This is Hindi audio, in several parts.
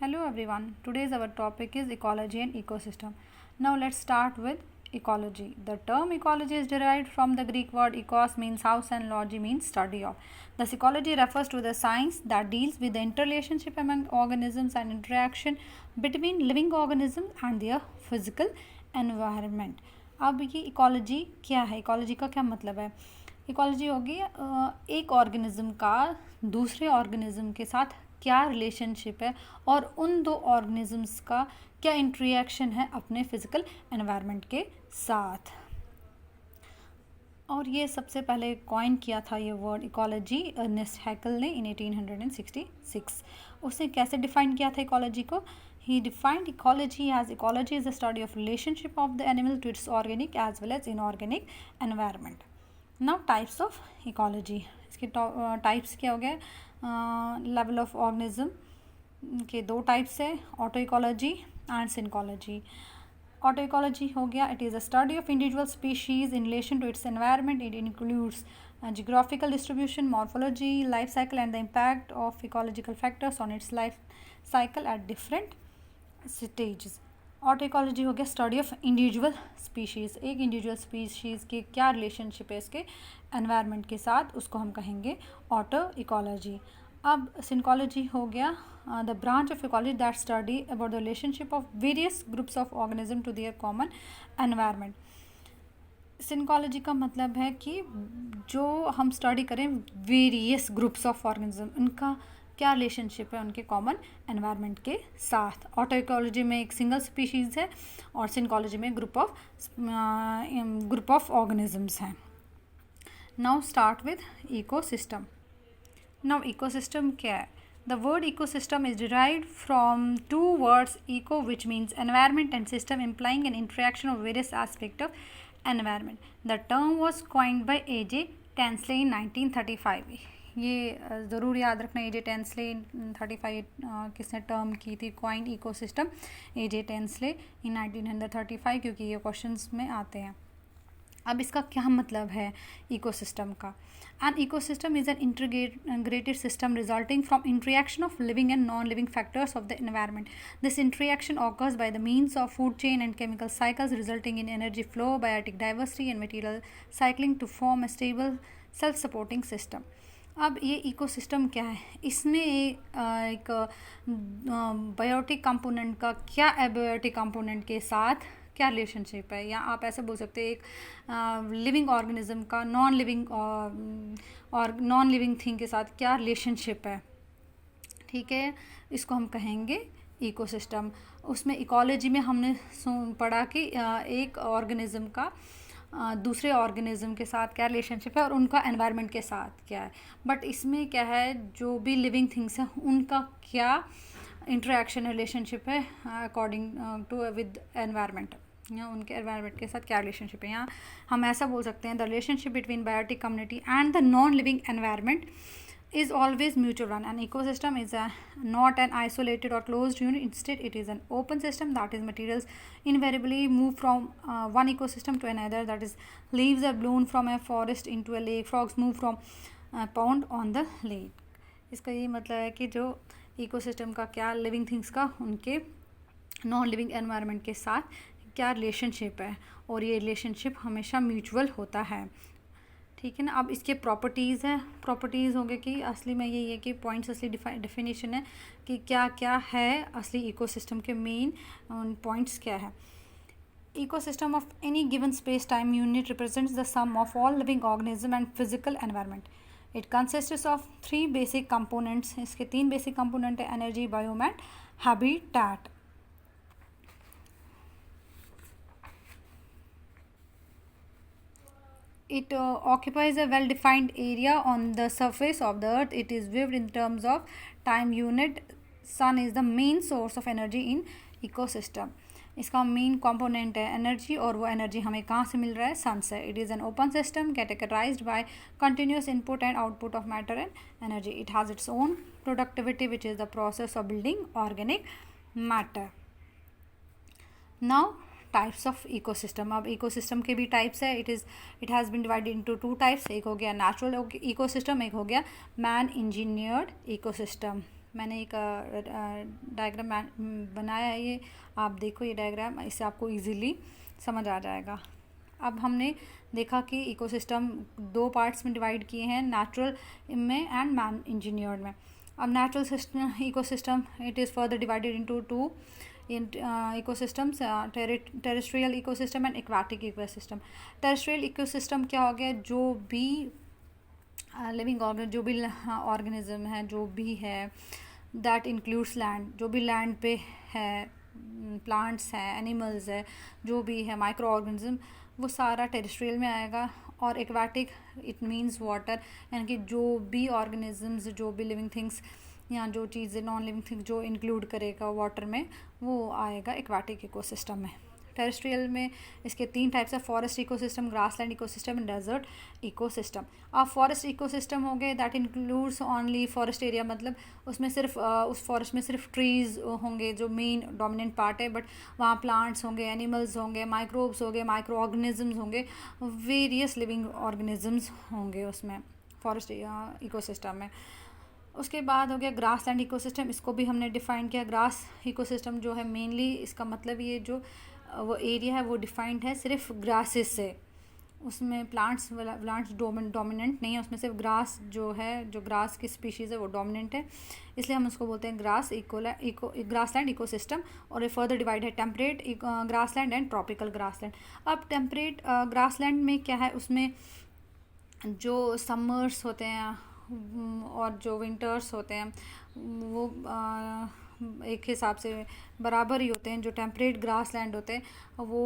Hello everyone. Today's our topic is ecology and ecosystem. Now let's start with ecology. The term ecology is derived from the Greek word ecos means house and logy means study of. Thus ecology refers to the science that deals with the interrelationship among organisms and interaction between living organisms and their physical environment. अब ये इकोलॉजी क्या है, इकोलॉजी का क्या मतलब है? इकोलॉजी होगी एक ऑर्गेनिज्म का दूसरे ऑर्गेनिज्म के साथ क्या रिलेशनशिप है और उन दो ऑर्गेनिजम्स का क्या इंटरेक्शन है अपने फिजिकल एनवायरनमेंट के साथ. और ये सबसे पहले कॉइन किया था ये वर्ड इकोलॉजी अर्नेस्ट हैकल ने इन 1866. उसने कैसे डिफाइन किया था इकोलॉजी को? He defined ecology as ecology is the study of relationship of the animal to its organic as well as inorganic environment. Now types of ecology. इसके टाइप्स क्या हो गए? लेवल ऑफ ऑर्गेनिज्म के दो टाइप्स है, auto ecology and synecology. Auto ecology हो गया, it is a study of individual species in relation to its environment. It includes geographical distribution, morphology, life cycle and the impact of ecological factors on its life cycle at different stages. Auto ecology हो गया स्टडी ऑफ इंडिविजुअल स्पीशीज़. एक इंडिविजुअल स्पीशीज़ की क्या रिलेशनशिप है इसके एनवायरनमेंट के साथ, उसको हम कहेंगे ऑटो इकोलॉजी. अब सिनकोलॉजी हो गया the branch of ecology that study about the relationship of various groups of organism to their common environment. Synecology का मतलब है कि जो हम स्टडी करें वेरियस ग्रुप्स ऑफ ऑर्गेनिज्म, उनका क्या रिलेशनशिप है उनके कॉमन एनवायरनमेंट के साथ. ऑटो इकोलॉजी में एक सिंगल स्पीशीज़ है और सिनकोलॉजी में ग्रुप ऑफ ऑर्गेनिजम्स हैं. Now start with ecosystem. Now ecosystem क्या है? The word ecosystem is derived from two words eco which means environment and system implying an interaction of various aspects of environment. The term was coined by A.J. Tansley in 1935. ये ज़रूर याद रखना, A.J. Tansley 35 किसने टर्म की थी coin ecosystem? A.J. Tansley in 1935, क्योंकि ये क्वेश्चंस में आते हैं. अब इसका क्या मतलब है इकोसिस्टम का? An ecosystem is an integrated system resulting from interaction of living and non-living factors of the environment. This interaction occurs by the means of food chain and chemical cycles resulting in energy flow, biotic diversity and material cycling to form a stable self-supporting system. अब ये इकोसिस्टम क्या है? इसमें एक बायोटिक कंपोनेंट का क्या एबायोटिक कंपोनेंट के साथ क्या रिलेशनशिप है, या आप ऐसे बोल सकते हैं एक लिविंग ऑर्गेनिज्म का नॉन लिविंग थिंग के साथ क्या रिलेशनशिप है. ठीक है, इसको हम कहेंगे इकोसिस्टम. उसमें इकोलॉजी में हमने पढ़ा कि एक ऑर्गेनिज्म का दूसरे ऑर्गेनिज्म के साथ क्या रिलेशनशिप है और उनका एनवायरनमेंट के साथ क्या है. बट इसमें क्या है, जो भी लिविंग थिंग्स हैं उनका क्या इंटरेक्शन रिलेशनशिप है अकॉर्डिंग टू विद एनवायरनमेंट, या उनके एनवायरनमेंट के साथ क्या रिलेशनशिप है. यहाँ हम ऐसा बोल सकते हैं the relationship between biotic community and the non living environment is always mutual one. An ecosystem is not an isolated or closed unit. Instead, it is an open system. That is, materials invariably move from one ecosystem to another. That is, leaves are blown from a forest into a lake. Frogs move from a pond on the lake. इसका ये मतलब है कि जो इकोसिस्टम का क्या लिविंग थिंग्स का उनके नॉन लिविंग एनवायरनमेंट के साथ क्या रिलेशनशिप है, और ये रिलेशनशिप हमेशा म्यूचुअल होता है. ठीक है ना. अब इसके प्रॉपर्टीज़ हैं. प्रॉपर्टीज़ होंगे कि असली में ये कि पॉइंट्स असली डिफिनेशन है कि क्या क्या है असली इकोसिस्टम के मेन पॉइंट्स क्या है. Ecosystem of any given space time unit represents the sum of all living organism and physical environment. It consists of 3 basic components. इसके 3 बेसिक कंपोनेंट है, energy, biome and habitat. It occupies a well-defined area on the surface of the earth. It is viewed in terms of time unit. Sun is the main source of energy in ecosystem. इसका मेन कंपोनेंट है एनर्जी, और वो एनर्जी हमें कहाँ से मिल रहा है? सन से. It is an open system categorized by continuous input and output of matter and energy. It has its own productivity which is the process of building organic matter. Now types of ecosystem. अब इकोसिस्टम के भी टाइप्स है. It has been divided into 2 types. एक हो गया नेचुरल इकोसिस्टम, एक हो गया मैन इंजीनियर्ड इकोसिस्टम. मैंने एक डायग्राम बनाया है, ये आप देखो ये डायग्राम, इससे आपको इजीली समझ आ जाएगा। अब हमने देखा कि इकोसिस्टम दो पार्ट्स में डिवाइड किए हैं, नेचुरल में एंड मैन इंजीनियर्ड में। अब natural system ecosystem it is further divided into two ecosystems, terrestrial ecosystem and aquatic ecosystem. Terrestrial ecosystem क्या हो गया, जो भी लिविंग जो भी ऑर्गेनिज्म है, जो भी है, दैट इंक्लूड्स लैंड, जो भी लैंड पे है, प्लांट्स हैं, एनिमल्स है, जो भी है माइक्रो ऑर्गेनिज्म, वो सारा टेरेस्ट्रियल में आएगा। और एक्वाटिक इट मीन्स वाटर, यानी कि जो भी ऑर्गेनिजम्स, जो भी लिविंग थिंग्स या जो चीज़ें नॉन लिविंग थिंग्स जो इंक्लूड करेगा वाटर में, वो आएगा एक्वाटिक इकोसिस्टम में। टेरेस्ट्रियल में इसके 3 टाइप्स है, forest ecosystem, grassland ecosystem and desert ecosystem. अब फॉरेस्ट इकोसिस्टम हो गए, that includes only forest area, मतलब उसमें सिर्फ उस फॉरेस्ट में सिर्फ ट्रीज़ होंगे जो मेन डोमिनेंट पार्ट है, बट वहाँ प्लांट्स होंगे, एनिमल्स होंगे, माइक्रोब्स होंगे, माइक्रो ऑर्गेनिजम्स होंगे, वेरियस लिविंग ऑर्गेनिजम्स होंगे उसमें फॉरेस्ट इकोसिस्टम में। उसके बाद हो गया ग्रासलैंड इकोसिस्टम, इसको भी हमने डिफ़ाइन किया। ग्रास इकोसिस्टम जो है मेनली इसका मतलब ये जो वो एरिया है वो डिफाइंड है सिर्फ ग्रासेस से, उसमें प्लांट्स डोमिनेंट नहीं है, उसमें सिर्फ ग्रास जो है, जो ग्रास की स्पीशीज़ है वो डोमिनेंट है, इसलिए हम उसको बोलते हैं ग्रासलैंड इकोसिस्टम। और ये फर्दर डिवाइड है temperate grassland and tropical grassland. अब टेम्परेट ग्रासलैंड में क्या है, उसमें जो समर्स होते हैं और जो विंटर्स होते हैं वो एक हिसाब से बराबर ही होते हैं। जो टेम्परेट ग्रास लैंड होते हैं वो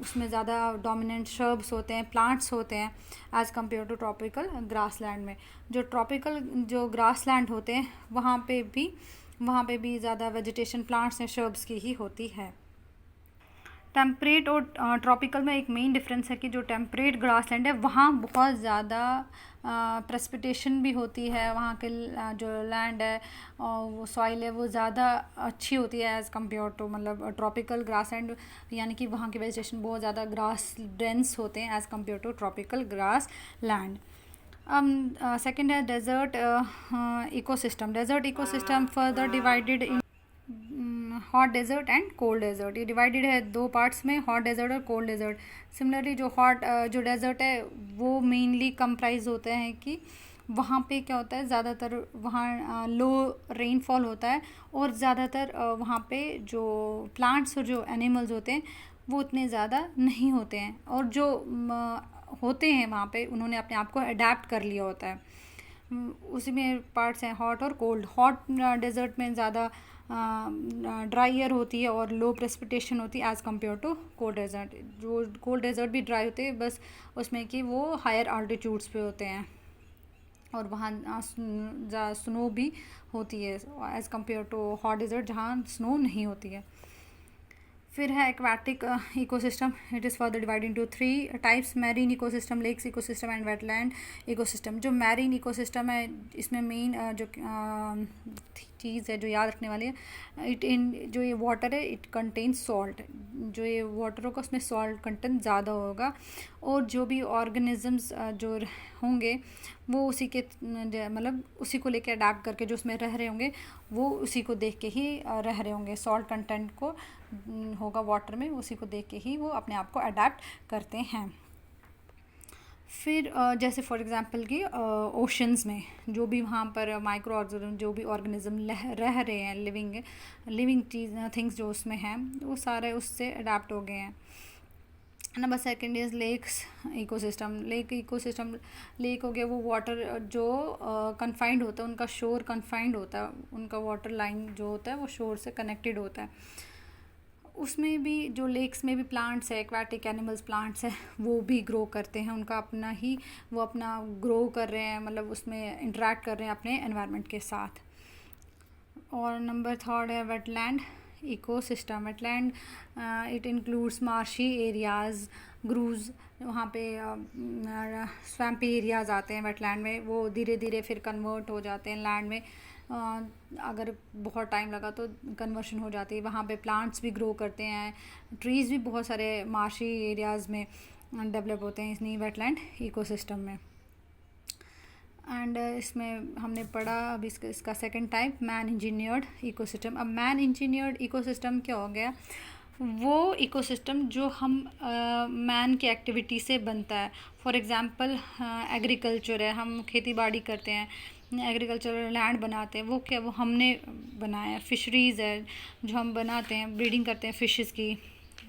उसमें ज़्यादा डोमिनेंट शर्ब्स होते हैं, प्लांट्स होते हैं as compare to tropical grass land में। जो ट्रॉपिकल जो ग्रास लैंड होते हैं वहाँ पे भी ज़्यादा वेजिटेशन, प्लांट्स एंड शर्ब्स की ही होती है। टेम्परेट और ट्रॉपिकल में एक मेन डिफरेंस है कि जो टेम्परेट ग्रासलैंड है वहाँ बहुत ज़्यादा प्रेसिपिटेशन भी होती है, वहाँ के जो लैंड है और वो सॉइल है वो ज़्यादा अच्छी होती है एज़ कम्पेयर टू मतलब ट्रॉपिकल ग्रासलैंड, यानी कि वहाँ के वेजिटेशन बहुत ज़्यादा ग्रास डेंस होते हैं as compare to tropical grass land. Second है desert ecosystem. Desert ecosystem further divided in hot desert and cold desert. ये डिवाइडेड है दो पार्ट्स में, हॉट डेजर्ट और कोल्ड डेजर्ट। सिमिलरली जो डेजर्ट है वो मेनली कंप्राइज होते हैं कि वहाँ पे क्या होता है, ज़्यादातर वहाँ लो रेनफॉल होता है और ज़्यादातर वहाँ पे जो प्लांट्स और जो एनिमल्स होते हैं वो उतने ज़्यादा नहीं होते हैं, और जो होते हैं वहाँ पे उन्होंने अपने आप को अडेप्ट कर लिया होता है। उसी में पार्ट्स हैं हॉट और कोल्ड। हॉट डेजर्ट में ज़्यादा ड्राई होती है और लो प्रेसिपिटेशन होती है as compare to cold desert. जो कोल्ड डेजर्ट भी ड्राई होते हैं, बस उसमें कि वो हायर आल्टीट्यूड्स पे होते हैं और वहाँ स्नो भी होती है as compare to hot desert जहाँ स्नो नहीं होती है। फिर है aquatic ecosystem. It is further divide into 3 types, marine ecosystem, lakes ecosystem and wetland ecosystem. जो मैरीन इकोसिस्टम है इसमें मेन जो चीज़ है जो याद रखने वाली है, जो ये वाटर है इट कंटेन्स सॉल्ट। जो ये वाटर होगा उसमें सॉल्ट कंटेंट ज़्यादा होगा, और जो भी ऑर्गेनिजम्स जो होंगे वो उसी के मतलब उसी को लेके अडेप्ट करके जो उसमें रह रहे होंगे वो उसी को देख के ही रह रहे होंगे। सॉल्ट कंटेंट को होगा वाटर में, उसी को देख के ही वो अपने आप को अडेप्ट करते हैं। फिर जैसे फॉर एग्जांपल कि ओशंस में जो भी वहाँ पर माइक्रो ऑर्गेनिज्म जो भी ऑर्गेनिज्म रह रहे हैं, लिविंग थिंग्स जो उसमें हैं वो सारे उससे अडेप्ट हो गए हैं। Number second is lakes ecosystem. Lake हो गया वो वाटर जो कन्फाइंड होता है, उनका शोर कन्फाइंड होता है, उनका वाटर लाइन जो होता है वो शोर से कनेक्टेड होता है। उसमें भी जो लेक्स में भी प्लांट्स है, एक्वाटिक एनिमल्स प्लांट्स है, वो भी ग्रो करते हैं, उनका अपना ग्रो कर रहे हैं, मतलब उसमें इंटरेक्ट कर रहे हैं अपने एनवायरनमेंट के साथ। और नंबर थर्ड है wetland ecosystem. Wetland it includes marshy areas, groves, वहाँ पे स्वैम्पी एरियाज़ आते हैं वेटलैंड में, वो धीरे धीरे फिर कन्वर्ट हो जाते हैं लैंड में। अगर बहुत टाइम लगा तो कन्वर्शन हो जाती है। वहाँ पे प्लांट्स भी ग्रो करते हैं, ट्रीज़ भी बहुत सारे मार्शी एरियाज़ में डेवलप होते हैं इस वेटलैंड इकोसिस्टम में। एंड इसमें हमने पढ़ा अब इसका second type man engineered ecosystem. अब मैन इंजीनियर्ड इकोसिस्टम क्या हो गया, वो इकोसिस्टम जो हम मैन की एक्टिविटी से बनता है। फॉर एग्जांपल एग्रीकल्चर है, हम खेती बाड़ी करते हैं, एग्रीकल्चर लैंड बनाते हैं, वो क्या, वो हमने बनाया है। फिशरीज़ है जो हम बनाते हैं, ब्रीडिंग करते हैं फिशेस की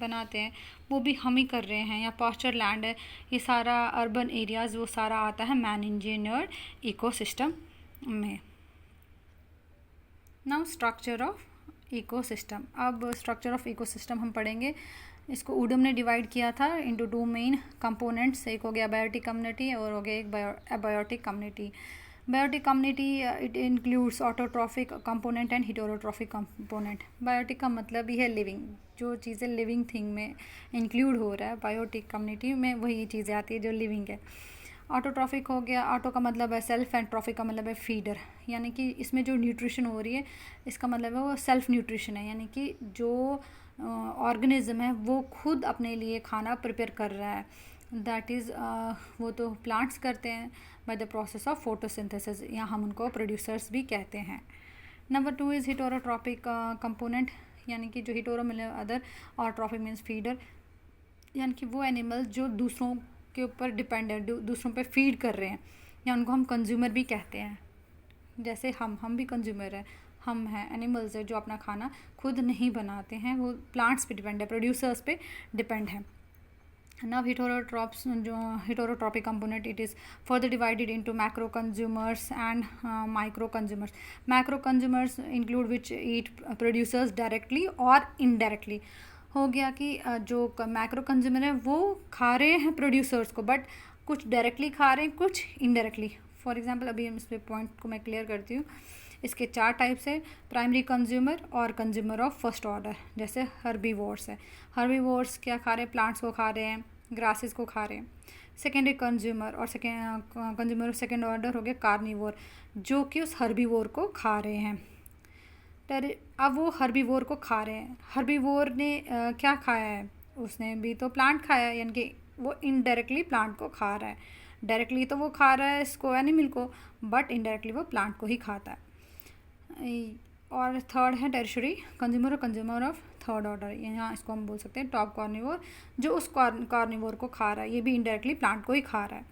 बनाते हैं, वो भी हम ही कर रहे हैं। या पास्चर लैंड है, ये सारा अर्बन एरियाज़, वो सारा आता है मैन इंजीनियर्ड इकोसिस्टम में। Now structure of ecosystem. अब स्ट्रक्चर ऑफ इकोसिस्टम हम पढ़ेंगे। इसको ऊडम ने डिवाइड किया था इनटू टू मेन कंपोनेंट्स। एक हो गया बायोटिक कम्युनिटी और हो गया एक abiotic community. Biotic community it includes autotrophic component and heterotrophic component. Biotic का मतलब ही है लिविंग, जो चीज़ें लिविंग थिंग में इंक्लूड हो रहा है बायोटिक कम्युनिटी में, वही चीज़ें आती है जो लिविंग है। ऑटोट्रॉफिक हो गया, ऑटो का मतलब है सेल्फ एंड ट्रॉफिक का मतलब है फीडर, यानी कि इसमें जो न्यूट्रिशन हो रही है इसका मतलब है वो सेल्फ न्यूट्रिशन है, यानी कि जो ऑर्गेनिज्म है वो खुद अपने लिए खाना प्रिपेयर कर रहा है। दैट इज़ वो तो प्लांट्स करते हैं bye the process of photosynthesis, या हम उनको प्रोड्यूसर्स भी कहते हैं। नंबर 2 इज़ हेटेरोट्रॉपिक कंपोनेंट, यानी कि जो हेटेरो मतलब अदर और ट्रॉफिक मीन्स फीडर, यानी कि वो एनिमल्स जो दूसरों के ऊपर डिपेंड है, दूसरों पे फीड कर रहे हैं, या उनको हम कंज्यूमर भी कहते हैं। जैसे हम भी कंज्यूमर है, हम हैं एनिमल्स है जो अपना खाना खुद नहीं बनाते हैं, वो प्लांट्स पे डिपेंड है, प्रोड्यूसर्स पे डिपेंड है। Now heterotrophic component, it is further divided into macro consumers and micro consumers. Macro consumers include which eat producers directly or indirectly. हो गया कि जो मैक्रो कंज्यूमर है वो खा रहे हैं प्रोड्यूसर्स को, बट कुछ डायरेक्टली खा रहे हैं, कुछ इनडायरेक्टली। फॉर एग्जांपल अभी इस पे पॉइंट को मैं क्लियर करती हूँ। इसके 4 टाइप्स है, प्राइमरी कंज्यूमर और कंज्यूमर ऑफ फर्स्ट ऑर्डर। जैसे हर्बीवोर्स है, हर्बीवोर्स क्या खा रहे हैं, प्लांट्स को खा रहे हैं, ग्रासेस को खा रहे हैं। सेकेंडरी कंज्यूमर और कंज्यूमर सेकेंड ऑर्डर हो गया कार्निवोर, जो कि उस हर्बीवोर को खा रहे हैं। अब वो हर्बीवोर को खा रहे हैं, हर्बीवोर ने क्या खाया है, उसने भी तो प्लांट खाया है, यानी कि वो इनडायरेक्टली प्लांट को खा रहा है। डायरेक्टली तो वो खा रहा है इसको एनिमल को, बट इनडायरेक्टली वो प्लांट को ही खाता है। और थर्ड है टर्शरी कंज्यूमर और कंज्यूमर ऑफ थर्ड ऑर्डर, यहाँ इसको हम बोल सकते हैं टॉप कार्निवोर, जो उस कार्निवोर को खा रहा है, ये भी इनडायरेक्टली प्लांट को ही खा रहा है।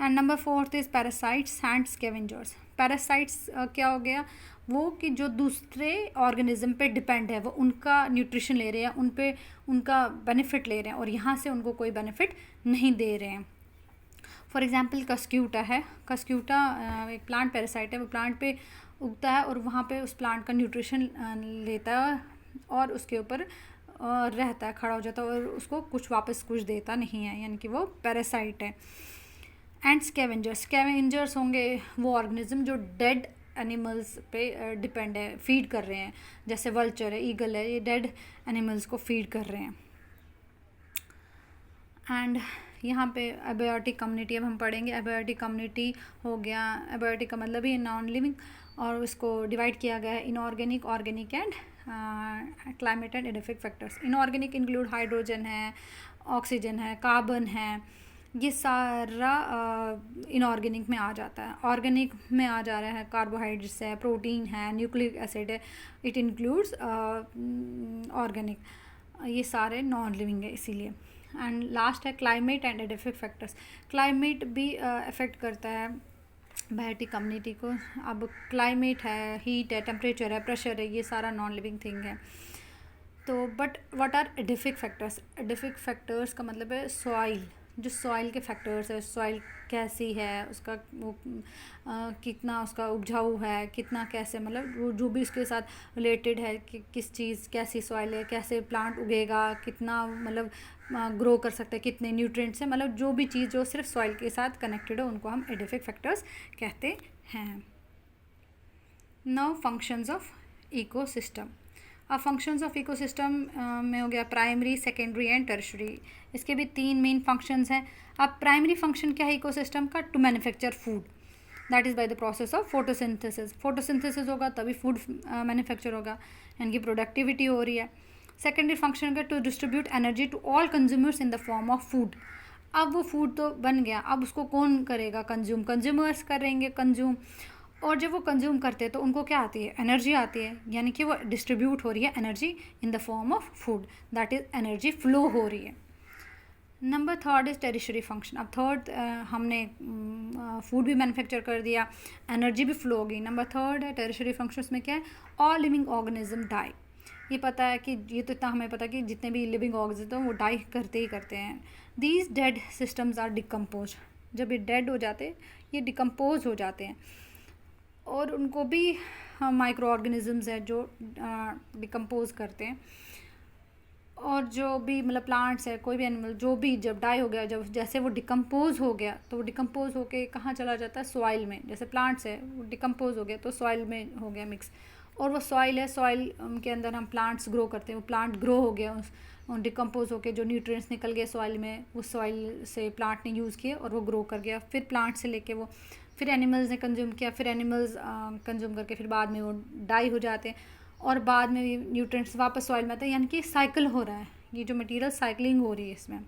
And number 4 is parasites and scavengers. Parasites क्या हो गया, वो कि जो दूसरे ऑर्गेनिज्म पे डिपेंड है, वो उनका न्यूट्रिशन ले रहे हैं, उन पे उनका बेनिफिट ले रहे हैं, और यहाँ से उनको कोई बेनिफिट नहीं दे रहे हैं। फॉर एग्जांपल कस्क्यूटा है, कस्क्यूटा एक प्लांट पैरासाइट है, वो प्लांट पे उगता है और वहाँ पे उस प्लांट का न्यूट्रिशन लेता है और उसके ऊपर रहता है, खड़ा हो जाता है, और उसको कुछ देता नहीं है, यानी कि वो पैरासाइट है। एंड स्कैवेंजर्स होंगे वो ऑर्गेनिज्म जो डेड एनिमल्स पे डिपेंड है, फीड कर रहे हैं। जैसे वल्चर है, ईगल है, ये डेड एनिमल्स को फीड कर रहे हैं। एंड यहाँ पे एबायोटिक कम्युनिटी अब हम पढ़ेंगे। एबायोटिक कम्युनिटी हो गया, एबायोटिक का मतलब ही नॉन लिविंग, और उसको डिवाइड किया गया है inorganic, organic and climate and edaphic factors. Inorganic include hydrogen है, ऑक्सीजन है, कार्बन है, ये सारा इनऑर्गेनिक में आ जाता है। ऑर्गेनिक में आ जा रहा है कार्बोहाइड्रेट्स है, प्रोटीन है, न्यूक्लिक एसिड है, इट इंक्लूड्स ऑर्गेनिक, ये सारे नॉन लिविंग है इसीलिए। एंड लास्ट है climate and edaphic factors. Climate भी अफेक्ट करता है बायोटिक कम्युनिटी को। अब क्लाइमेट है, हीट है, टेम्परेचर है, प्रेशर है, ये सारा नॉन लिविंग थिंग है। तो but what are edaphic factors? Edaphic factors का मतलब है सॉइल, जो सॉइल के फैक्टर्स है, सॉइल कैसी है, उसका वो कितना उसका उपजाऊ है, कितना कैसे, मतलब वो जो भी उसके साथ रिलेटेड है कि किस चीज़, कैसी सॉइल है, कैसे प्लांट उगेगा, कितना मतलब ग्रो कर सकते हैं, कितने न्यूट्रिएंट्स हैं, मतलब जो भी चीज़ जो सिर्फ सॉइल के साथ कनेक्टेड है उनको हम एडिफिक फैक्टर्स कहते हैं। Now functions of ecosystem. अब फंक्शंस ऑफ इकोसिस्टम में हो गया प्राइमरी, सेकेंडरी एंड टर्शरी। इसके भी 3 मेन फंक्शंस हैं। अब प्राइमरी फंक्शन क्या है इकोसिस्टम का? To manufacture food, that is by the process of photosynthesis. Photosynthesis होगा तभी फूड मैन्युफैक्चर होगा, यानी कि प्रोडक्टिविटी हो रही है। सेकेंडरी फंक्शन होगा to distribute energy to all consumers in the form of food. अब वो फूड तो बन गया, अब उसको कौन करेगा कंज्यूम, कंज्यूमर्स करेंगे कंज्यूम। और जब वो कंज्यूम करते हैं तो उनको क्या आती है, एनर्जी आती है, यानी कि वो डिस्ट्रीब्यूट हो रही है energy in the form of food, that is energy flow हो रही है। Number third is tertiary function. अब थर्ड हमने फूड भी मैन्युफैक्चर कर दिया, एनर्जी भी फ्लो होगी। नंबर थर्ड है टेरिशरी फंक्शन, में क्या है, ऑल लिविंग ऑर्गेनिज्म डाई। ये पता है कि ये तो इतना हमें पता है कि जितने भी लिविंग ऑर्गेनिज्म हैं वो डाई करते ही करते हैं। These dead systems are decompose. जब ये डेड हो जाते, ये डिकम्पोज हो जाते हैं, और उनको भी माइक्रो ऑर्गेनिजम्स हैं जो डिकम्पोज करते हैं। और जो भी मतलब प्लांट्स है, कोई भी एनिमल जो भी जब डाई हो गया, जब जैसे वो डिकम्पोज हो गया तो वो डिकम्पोज होके कहाँ चला जाता है, सॉइल में। जैसे प्लांट्स है वो डिकम्पोज हो गया तो सॉइल में हो गया मिक्स, और वो सॉइल है, सॉइल के अंदर हम प्लांट्स ग्रो करते हैं, वो प्लांट ग्रो हो गया उस डिकम्पोज होके, जो न्यूट्रिएंट्स निकल गए सॉइल में, वो सॉइल से प्लांट ने यूज़ किए और वो ग्रो कर गया। फिर प्लांट से लेके वो फिर एनिमल्स ने कंज्यूम किया, फिर एनिमल्स कंज्यूम करके फिर बाद में वो डाई हो जाते हैं, और बाद में भी न्यूट्रिएंट्स वापस सॉइल में आते हैं। यानी कि साइकिल हो रहा है, ये जो मटेरियल साइकिलिंग हो रही है इसमें।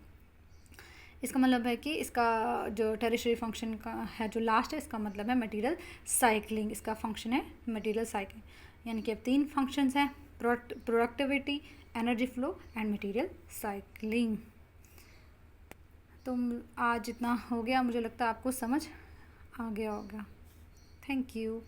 इसका मतलब है कि इसका जो टेरिशरी फंक्शन का है जो लास्ट है, इसका मतलब है मटेरियल साइकिलिंग, इसका फंक्शन है मटेरियल साइकिलिंग। यानी कि अब 3 फंक्शंस हैं, productivity, energy flow and material cycling. तो आज इतना हो गया, मुझे लगता है आपको समझ आ गया होगा। Thank you.